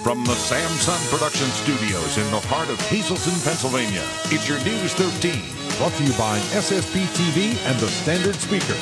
From the Samson Production Studios in the heart of Hazleton, Pennsylvania, it's your News 13. Brought to you by SSPTV and the Standard Speaker.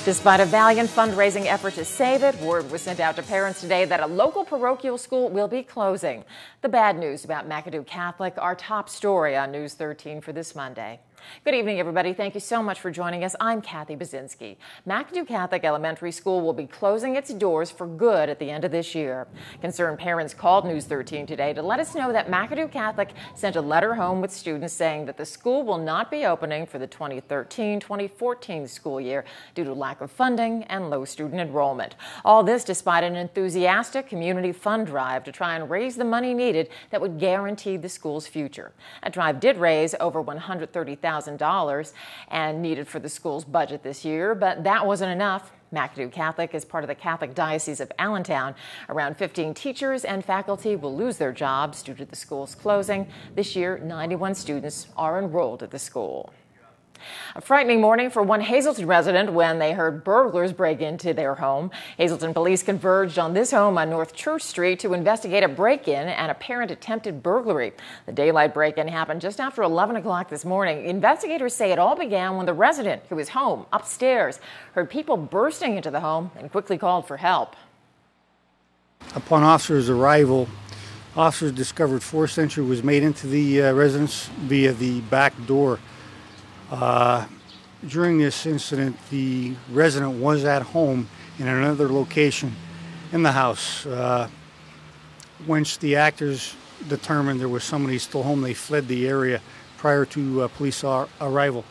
Despite a valiant fundraising effort to save it, word was sent out to parents today that a local parochial school will be closing. The bad news about McAdoo Catholic, our top story on News 13 for this Monday. Good evening, everybody. Thank you so much for joining us. I'm Kathy Baczynski. McAdoo Catholic Elementary School will be closing its doors for good at the end of this year. Concerned parents called News 13 today to let us know that McAdoo Catholic sent a letter home with students saying that the school will not be opening for the 2013-2014 school year due to lack of funding and low student enrollment. All this despite an enthusiastic community fund drive to try and raise the money needed that would guarantee the school's future. That drive did raise over $130,000 and needed for the school's budget this year, but that wasn't enough. McAdoo Catholic is part of the Catholic Diocese of Allentown. Around 15 teachers and faculty will lose their jobs due to the school's closing. This year, 91 students are enrolled at the school. A frightening morning for one Hazleton resident when they heard burglars break into their home. Hazleton police converged on this home on North Church Street to investigate a break-in and apparent attempted burglary. The daylight break-in happened just after 11 o'clock this morning. Investigators say it all began when the resident, who was home upstairs, heard people bursting into the home and quickly called for help. Upon officers' arrival, officers discovered forced entry was made into the residence via the back door. During this incident, the resident was at home in another location in the house. Once the actors determined there was somebody still home, they fled the area prior to police arrival.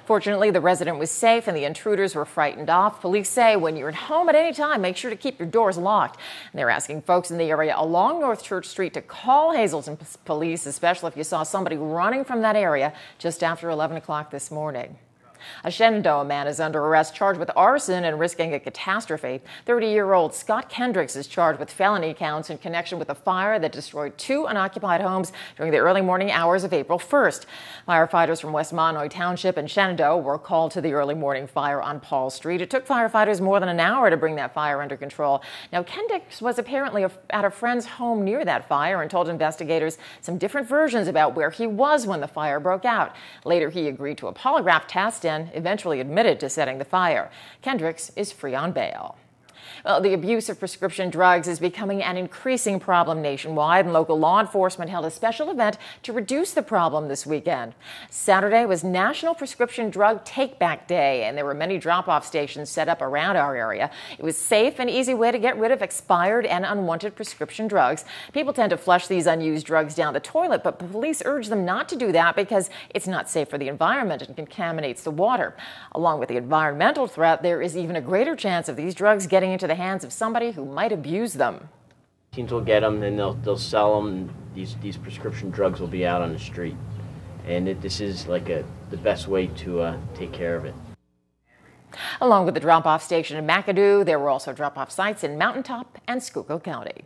Fortunately, the resident was safe and the intruders were frightened off. Police say when you're at home at any time, make sure to keep your doors locked. And they're asking folks in the area along North Church Street to call Hazleton police, especially if you saw somebody running from that area just after 11 o'clock this morning. A Shenandoah man is under arrest charged with arson and risking a catastrophe. 30-year-old Scott Kendricks is charged with felony counts in connection with a fire that destroyed 2 unoccupied homes during the early morning hours of April 1st. Firefighters from West Monoy Township and Shenandoah were called to the early morning fire on Paul Street. It took firefighters more than an hour to bring that fire under control. Now, Kendricks was apparently at a friend's home near that fire and told investigators some different versions about where he was when the fire broke out. Later, he agreed to a polygraph test and eventually admitted to setting the fire. Kendricks is free on bail. Well, the abuse of prescription drugs is becoming an increasing problem nationwide, and local law enforcement held a special event to reduce the problem this weekend. Saturday was National Prescription Drug Takeback Day, and there were many drop-off stations set up around our area. It was a safe and easy way to get rid of expired and unwanted prescription drugs. People tend to flush these unused drugs down the toilet, but police urge them not to do that because it's not safe for the environment and contaminates the water. Along with the environmental threat, there is even a greater chance of these drugs getting into the hands of somebody who might abuse them. Teens will get them, and they'll sell them. These prescription drugs will be out on the street, and this is like the best way to take care of it. Along with the drop-off station in McAdoo, there were also drop-off sites in Mountaintop and Schuylkill County.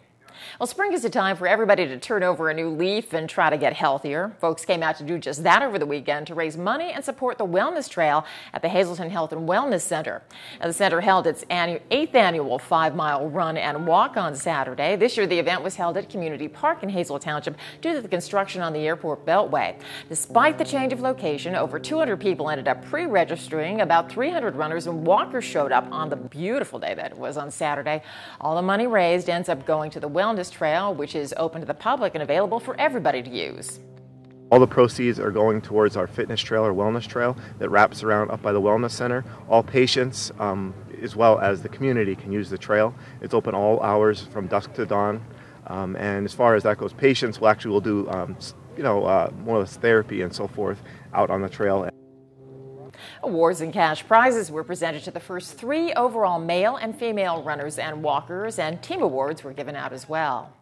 Well, spring is a time for everybody to turn over a new leaf and try to get healthier. Folks came out to do just that over the weekend to raise money and support the wellness trail at the Hazleton Health and Wellness Center. Now, the center held its 8th annual 5-mile run and walk on Saturday. This year, the event was held at Community Park in Hazel Township due to the construction on the airport beltway. Despite the change of location, over 200 people ended up pre-registering. About 300 runners and walkers showed up on the beautiful day that it was on Saturday. All the money raised ends up going to the wellness trail, which is open to the public and available for everybody to use. All the proceeds are going towards our fitness trail or wellness trail that wraps around up by the wellness center. All patients, as well as the community, can use the trail. It's open all hours from dusk to dawn. And as far as that goes, patients will do, more or less therapy and so forth out on the trail. Awards and cash prizes were presented to the first 3 overall male and female runners and walkers, and team awards were given out as well.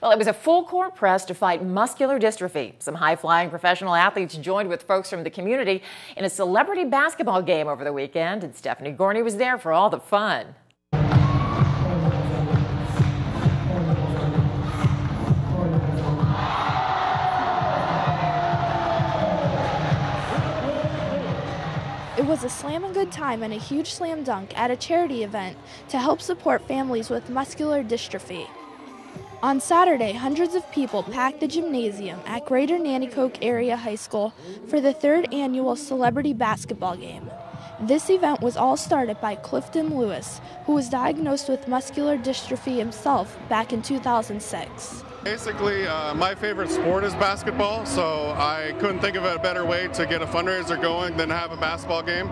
Well, it was a full-court press to fight muscular dystrophy. Some high-flying professional athletes joined with folks from the community in a celebrity basketball game over the weekend, and Stephanie Gorney was there for all the fun. It was a slam and good time and a huge slam dunk at a charity event to help support families with muscular dystrophy. On Saturday, hundreds of people packed the gymnasium at Greater Nanticoke Area High School for the 3rd annual celebrity basketball game. This event was all started by Clifton Lewis, who was diagnosed with muscular dystrophy himself back in 2006. Basically, my favorite sport is basketball, so I couldn't think of a better way to get a fundraiser going than have a basketball game.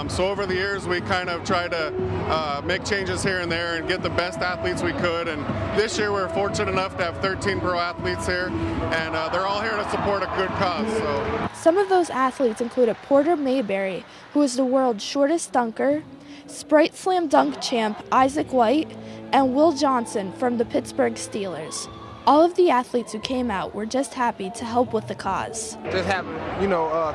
So over the years, we kind of tried to make changes here and there and get the best athletes we could. And this year, we're fortunate enough to have 13 pro athletes here, and they're all here to support a good cause. So. Some of those athletes included Porter Mayberry, who is the world's shortest dunker, Sprite Slam Dunk champ Isaac White, and Will Johnson from the Pittsburgh Steelers. All of the athletes who came out were just happy to help with the cause. Just having,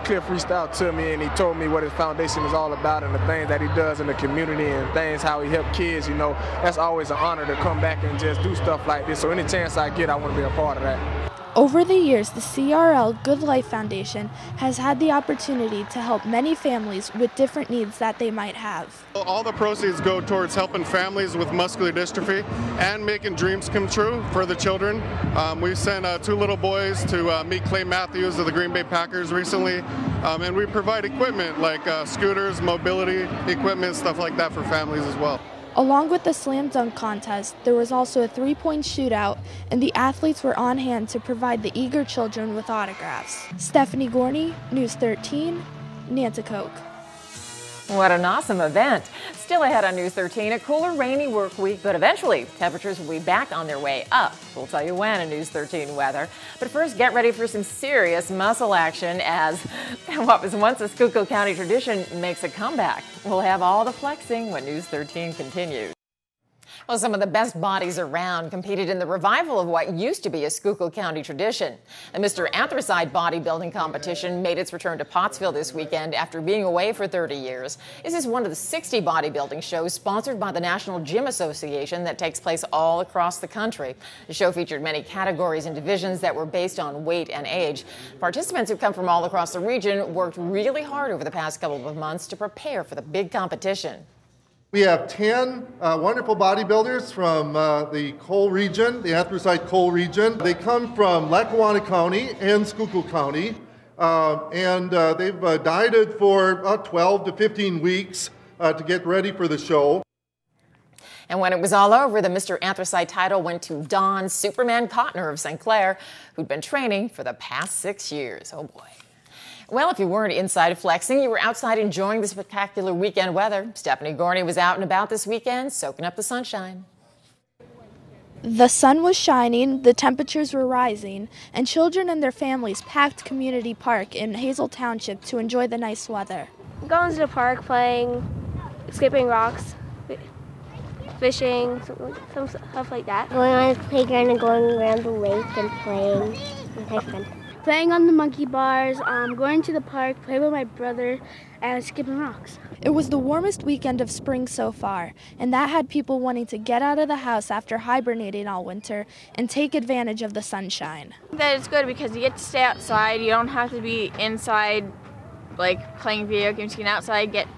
Cliff reached out to me and he told me what his foundation is all about and the things that he does in the community and things, how he helps kids, That's always an honor to come back and just do stuff like this. So any chance I get, I want to be a part of that. Over the years, the CRL Good Life Foundation has had the opportunity to help many families with different needs that they might have. All the proceeds go towards helping families with muscular dystrophy and making dreams come true for the children. We sent 2 little boys to meet Clay Matthews of the Green Bay Packers recently, and we provide equipment like scooters, mobility equipment, stuff like that for families as well. Along with the slam dunk contest, there was also a 3-point shootout, and the athletes were on hand to provide the eager children with autographs. Stephanie Gorney, News 13, Nanticoke. What an awesome event. Still ahead on News 13, a cooler, rainy work week, but eventually temperatures will be back on their way up. We'll tell you when in News 13 weather. But first, get ready for some serious muscle action as what was once a Schuylkill County tradition makes a comeback. We'll have all the flexing when News 13 continues. Well, some of the best bodies around competed in the revival of what used to be a Schuylkill County tradition. The Mr. Anthracite bodybuilding competition made its return to Pottsville this weekend after being away for 30 years. This is one of the 60 bodybuilding shows sponsored by the National Gym Association that takes place all across the country. The show featured many categories and divisions that were based on weight and age. Participants who come from all across the region worked really hard over the past couple of months to prepare for the big competition. We have 10 wonderful bodybuilders from the coal region, the Anthracite coal region. They come from Lackawanna County and Schuylkill County, and they've dieted for about 12 to 15 weeks to get ready for the show. And when it was all over, the Mr. Anthracite title went to Don Superman Cotner of St. Clair, who'd been training for the past 6 years. Oh, boy. Well, if you weren't inside flexing, you were outside enjoying the spectacular weekend weather. Stephanie Gorney was out and about this weekend, soaking up the sunshine. The sun was shining, the temperatures were rising, and children and their families packed Community Park in Hazleton Township to enjoy the nice weather. Going to the park, playing, skipping rocks, fishing, some stuff like that. Going on the playground and going around the lake and playing. It's fun. Playing on the monkey bars, going to the park, play with my brother, and skipping rocks. It was the warmest weekend of spring so far, and that had people wanting to get out of the house after hibernating all winter and take advantage of the sunshine. That it's good because you get to stay outside. You don't have to be inside, like playing video games. You can outside, get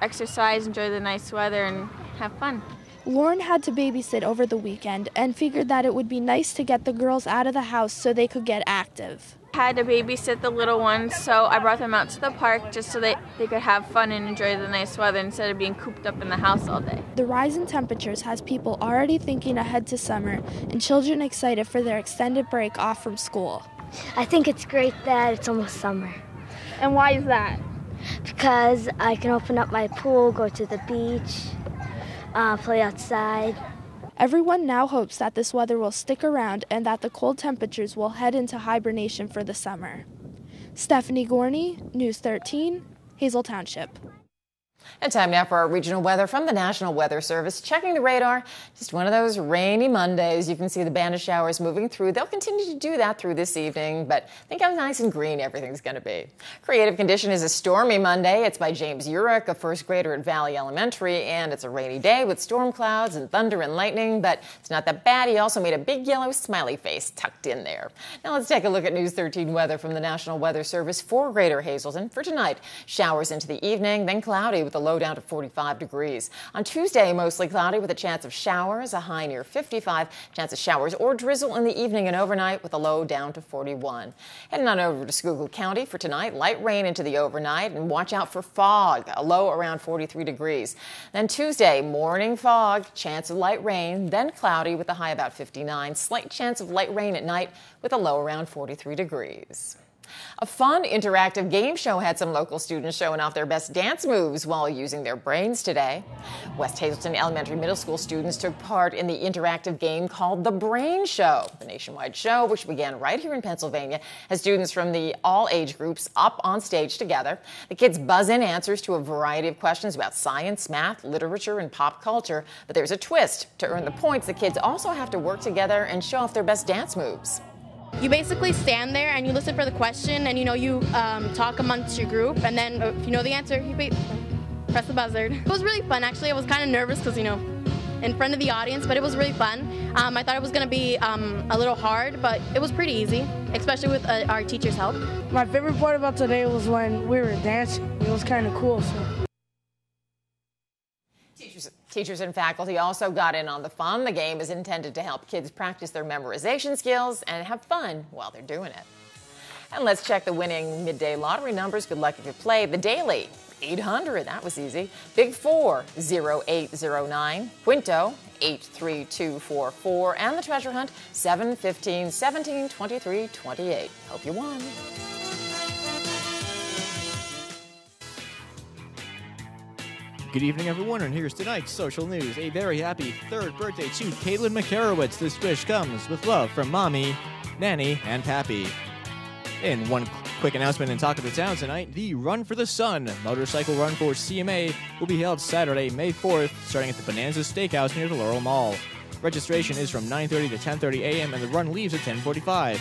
exercise, enjoy the nice weather, and have fun. Lauren had to babysit over the weekend and figured that it would be nice to get the girls out of the house so they could get active. I had to babysit the little ones, so I brought them out to the park just so they could have fun and enjoy the nice weather instead of being cooped up in the house all day. The rise in temperatures has people already thinking ahead to summer and children excited for their extended break off from school. I think it's great that it's almost summer. And why is that? Because I can open up my pool, go to the beach, play outside. Everyone now hopes that this weather will stick around and that the cold temperatures will head into hibernation for the summer. Stephanie Gorney, News 13, Hazleton Township. And time now for our regional weather from the National Weather Service. Checking the radar, just one of those rainy Mondays. You can see the band of showers moving through. They'll continue to do that through this evening, but think how nice and green everything's going to be. Creative condition is a stormy Monday. It's by James Urich, a first grader at Valley Elementary, and it's a rainy day with storm clouds and thunder and lightning, but it's not that bad. He also made a big yellow smiley face tucked in there. Now let's take a look at News 13 weather from the National Weather Service for Greater Hazleton. For tonight, showers into the evening, then cloudy with a low down to 45 degrees. On Tuesday, mostly cloudy with a chance of showers, a high near 55. Chance of showers or drizzle in the evening and overnight with a low down to 41. Heading on over to Schuylkill County for tonight, light rain into the overnight and watch out for fog, a low around 43 degrees. Then Tuesday, morning fog, chance of light rain, then cloudy with a high about 59. Slight chance of light rain at night with a low around 43 degrees. A fun interactive game show had some local students showing off their best dance moves while using their brains today. West Hazleton Elementary Middle School students took part in the interactive game called The Brain Show. The nationwide show, which began right here in Pennsylvania, has students from all age groups up on stage together. The kids buzz in answers to a variety of questions about science, math, literature, and pop culture. But there's a twist. To earn the points, the kids also have to work together and show off their best dance moves. You basically stand there and you listen for the question, and you talk amongst your group, and then if you know the answer, you press the buzzer. It was really fun, actually. I was kind of nervous because, in front of the audience, but it was really fun. I thought it was going to be a little hard, but it was pretty easy, especially with our teacher's help. My favorite part about today was when we were dancing. It was kind of cool. Teachers and faculty also got in on the fun. The game is intended to help kids practice their memorization skills and have fun while they're doing it. And let's check the winning midday lottery numbers. Good luck if you played. The daily, 800, that was easy. Big 4, 0809. Quinto, 83244. And the treasure hunt, 7, 15, 17, 23, 28. Hope you won. Good evening, everyone, and here's tonight's social news. A very happy third birthday to Caitlin McCarowitz. This wish comes with love from Mommy, Nanny, and Pappy. In one quick announcement in Talk of the Town tonight, the Run for the Sun motorcycle run for CMA will be held Saturday, May 4th, starting at the Bonanza Steakhouse near the Laurel Mall. Registration is from 9:30 to 10:30 a.m., and the run leaves at 10:45.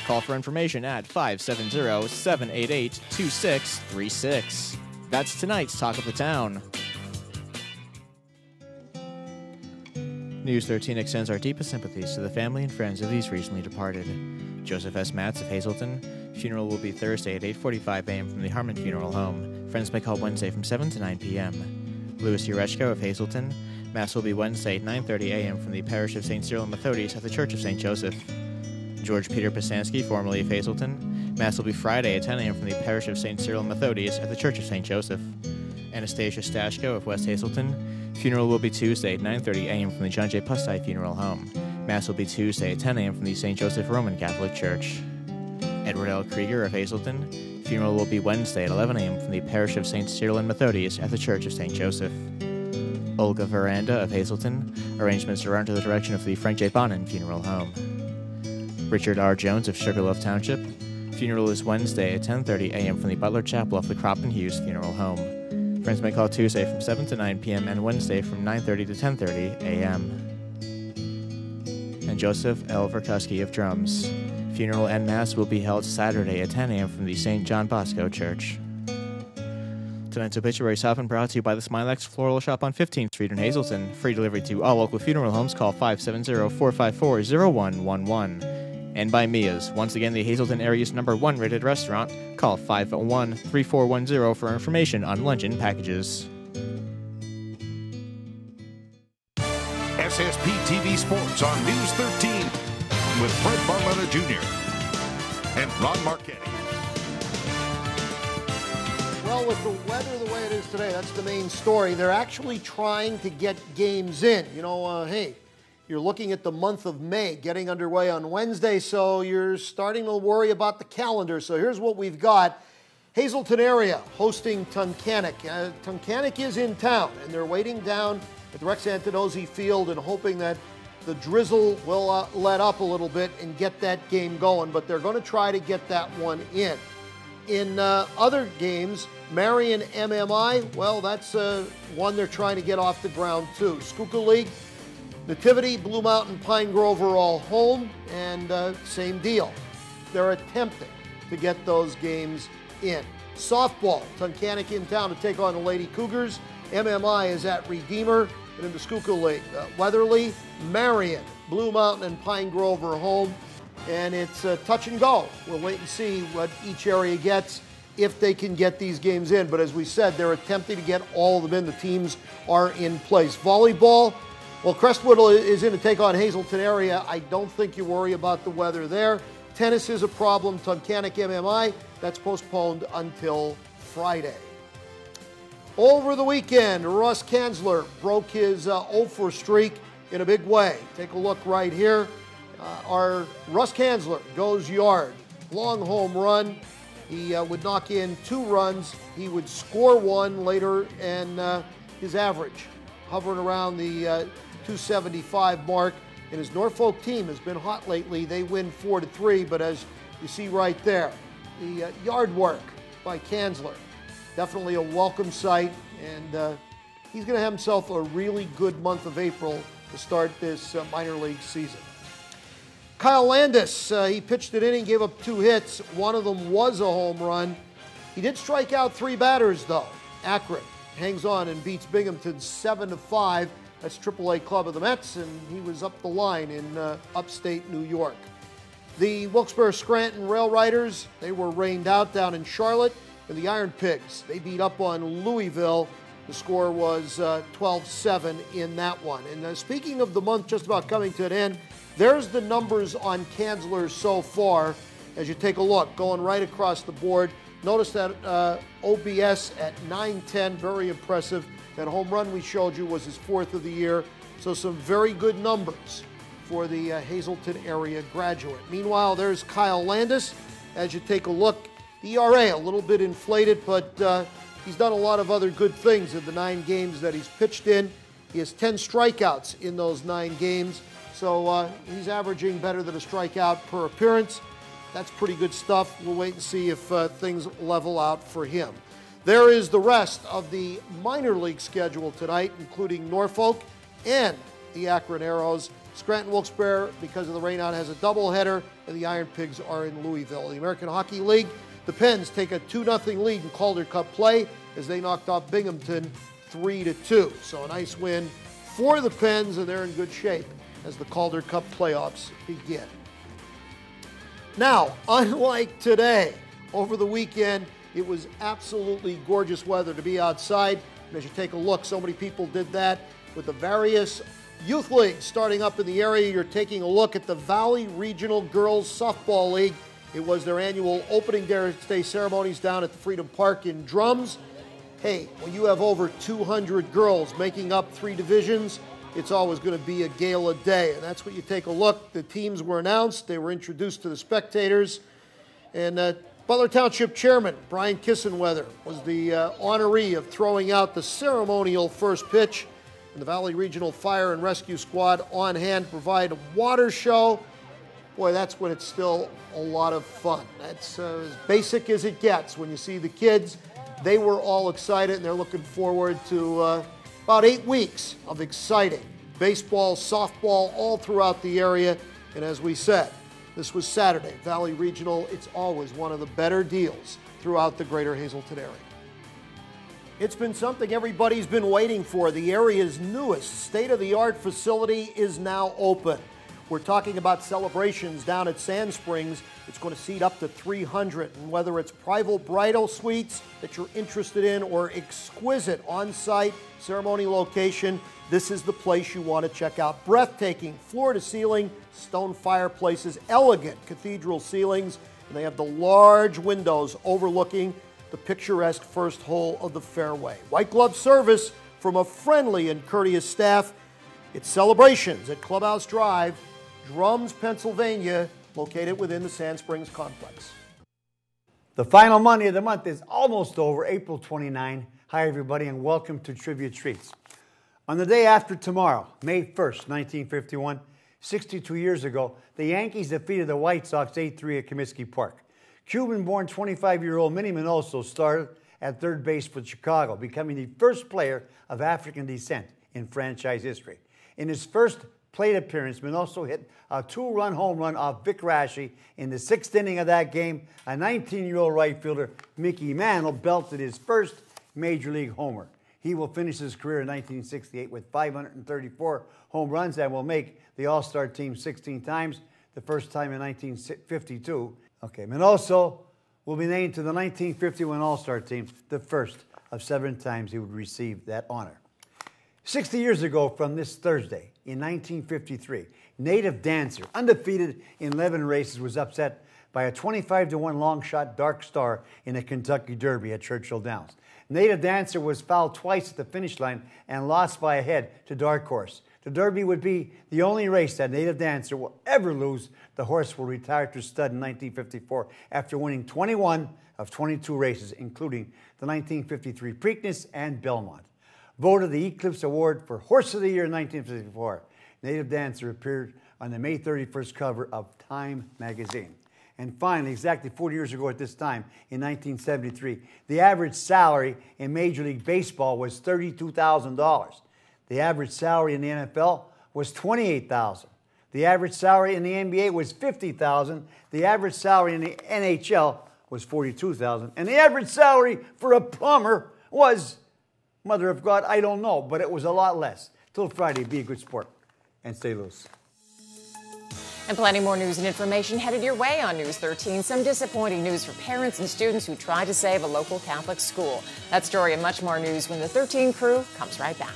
Call for information at 570-788-2636. That's tonight's Talk of the Town. News 13 extends our deepest sympathies to the family and friends of these recently departed. Joseph S. Matz of Hazleton. Funeral will be Thursday at 8:45 a.m. from the Harmon Funeral Home. Friends may call Wednesday from 7 to 9 p.m. Louis Urechko of Hazleton. Mass will be Wednesday at 9:30 a.m. from the Parish of St. Cyril and Methodius at the Church of St. Joseph. George Peter Pasansky, formerly of Hazleton. Mass will be Friday at 10 a.m. from the Parish of St. Cyril and Methodius at the Church of St. Joseph. Anastasia Stashko of West Hazleton. Funeral will be Tuesday at 9:30 a.m. from the John J. Pustai Funeral Home. Mass will be Tuesday at 10 a.m. from the St. Joseph Roman Catholic Church. Edward L. Krieger of Hazleton. Funeral will be Wednesday at 11 a.m. from the Parish of St. Cyril and Methodius at the Church of St. Joseph. Olga Veranda of Hazleton. Arrangements are under the direction of the Frank J. Bonin Funeral Home. Richard R. Jones of Sugarloaf Township. Funeral is Wednesday at 10:30 a.m. from the Butler Chapel of the Crop and Hughes Funeral Home. Friends may call Tuesday from 7 to 9 p.m. and Wednesday from 9:30 to 10:30 a.m. And Joseph L. Verkuski of Drums. Funeral and Mass will be held Saturday at 10 a.m. from the St. John Bosco Church. Tonight's obituary is often brought to you by the Smilex Floral Shop on 15th Street in Hazleton. Free delivery to all local funeral homes. Call 570-454-0111. And by Mia's, once again the Hazleton area's #1 rated restaurant. Call 501-3410 for information on luncheon packages. SSPTV Sports on News 13 with Fred Barletta Jr. and Ron Marchetti. Well, with the weather the way it is today, that's the main story. They're actually trying to get games in. Hey, you're looking at the month of May getting underway on Wednesday, so you're starting to worry about the calendar. So here's what we've got. Hazleton area hosting Tunkhannock. Tunkhannock is in town, and they're waiting down at the Rex Antonozzi Field and hoping that the drizzle will let up a little bit and get that game going, but they're going to try to get that one in. In other games, Marion MMI, well, that's one they're trying to get off the ground too. Schuylkill League, Nativity, Blue Mountain, Pine Grove are all home, and same deal. They're attempting to get those games in. Softball, Tunkhannock in town to take on the Lady Cougars. MMI is at Redeemer. And in the Schuylkill League, Weatherly, Marion, Blue Mountain, and Pine Grove are home. And it's touch and go. We'll wait and see what each area gets if they can get these games in. But as we said, they're attempting to get all of them in. The teams are in place. Volleyball, well, Crestwood is in to take on Hazleton area. I don't think you worry about the weather there. Tennis is a problem. Tunkhannock MMI, that's postponed until Friday. Over the weekend, Russ Kanzler broke his 0-for streak in a big way. Take a look right here. Our Russ Kanzler goes yard. Long home run. He would knock in 2 runs. He would score 1 later, and his average hovering around the 275 mark. And his Norfolk team has been hot lately. They win 4-3, but as you see right there, the yard work by Kanzler, definitely a welcome sight, and he's going to have himself a really good month of April to start this minor league season. Kyle Landis, he pitched an inning, gave up 2 hits. One of them was a home run. He did strike out 3 batters, though. Akron hangs on and beats Binghamton 7-5. That's AAA club of the Mets, and he was up the line in upstate New York. The Wilkes-Barre-Scranton Rail Riders, they were rained out down in Charlotte. And the Iron Pigs, they beat up on Louisville. The score was 12-7 in that one. And speaking of the month just about coming to an end, there's the numbers on Kanzler so far as you take a look, going right across the board. Notice that OBS at 910, very impressive. That home run we showed you was his 4th of the year. So some very good numbers for the Hazleton area graduate. Meanwhile, there's Kyle Landis. As you take a look, the ERA a little bit inflated, but he's done a lot of other good things in the 9 games that he's pitched in. He has 10 strikeouts in those 9 games, so he's averaging better than a strikeout per appearance. That's pretty good stuff. We'll wait and see if things level out for him. There is the rest of the minor league schedule tonight, including Norfolk and the Akron Arrows. Scranton Wilkes-Barre, because of the rainout, has a doubleheader, and the Iron Pigs are in Louisville. The American Hockey League, the Pens take a 2-0 lead in Calder Cup play as they knocked off Binghamton 3-2. So a nice win for the Pens, and they're in good shape as the Calder Cup playoffs begin. Now, unlike today, over the weekend, it was absolutely gorgeous weather to be outside. And as you take a look, so many people did that with the various youth leagues starting up in the area. You're taking a look at the Valley Regional Girls Softball League. It was their annual opening day ceremonies down at the Freedom Park in Drums. Hey, when you have over 200 girls making up 3 divisions, it's always going to be a gala day. And that's what you take a look. The teams were announced. They were introduced to the spectators. And Butler Township Chairman Brian Kissenweather was the honoree of throwing out the ceremonial first pitch. And the Valley Regional Fire and Rescue Squad on hand to provide a water show. Boy, that's when it's still a lot of fun. That's as basic as it gets. When you see the kids, they were all excited, and they're looking forward to about 8 weeks of exciting baseball, softball, all throughout the area. And as we said, this was Saturday. Valley Regional, it's always one of the better deals throughout the greater Hazleton area. It's been something everybody's been waiting for. The area's newest state-of-the-art facility is now open. We're talking about celebrations down at Sand Springs. It's going to seat up to 300. And whether it's private bridal suites that you're interested in or exquisite on-site ceremony location, this is the place you want to check out. Breathtaking floor-to-ceiling stone fireplaces, elegant cathedral ceilings, and they have the large windows overlooking the picturesque first hole of the fairway. White glove service from a friendly and courteous staff. It's celebrations at Clubhouse Drive, Drums, Pennsylvania, located within the Sand Springs complex. The final Monday of the month is almost over, April 29. Hi, everybody, and welcome to Trivia Treats. On the day after tomorrow, May 1st, 1951, 62 years ago, the Yankees defeated the White Sox 8-3 at Comiskey Park. Cuban-born 25-year-old Minnie Minoso started at third base for Chicago, becoming the first player of African descent in franchise history. In his first plate appearance, Minoso hit a 2-run home run off Vic Raschi in the 6th inning of that game. A 19-year-old right fielder, Mickey Mantle, belted his first major league homer. He will finish his career in 1968 with 534 home runs and will make the All-Star team 16 times, the first time in 1952. Okay, Minoso will be named to the 1951 All-Star team, the first of 7 times he would receive that honor. 60 years ago from this Thursday, in 1953, native dancer, undefeated in 11 races, was upset by a 25-1 long shot Dark Star in the Kentucky Derby at Churchill Downs. Native dancer was fouled twice at the finish line and lost by a head to Dark Horse. The Derby would be the only race that Native Dancer will ever lose. The horse will retire to stud in 1954 after winning 21 of 22 races, including the 1953 Preakness and Belmont. Voted the Eclipse Award for Horse of the Year in 1954. Native Dancer appeared on the May 31st cover of Time magazine. And finally, exactly 40 years ago at this time, in 1973, the average salary in Major League Baseball was $32,000. The average salary in the NFL was $28,000. The average salary in the NBA was $50,000. The average salary in the NHL was $42,000. And the average salary for a plumber was, mother of God, I don't know, but it was a lot less. Till Friday, be a good sport and stay loose. And plenty more news and information headed your way on News 13. Some disappointing news for parents and students who tried to save a local Catholic school. That story and much more news when the 13 crew comes right back.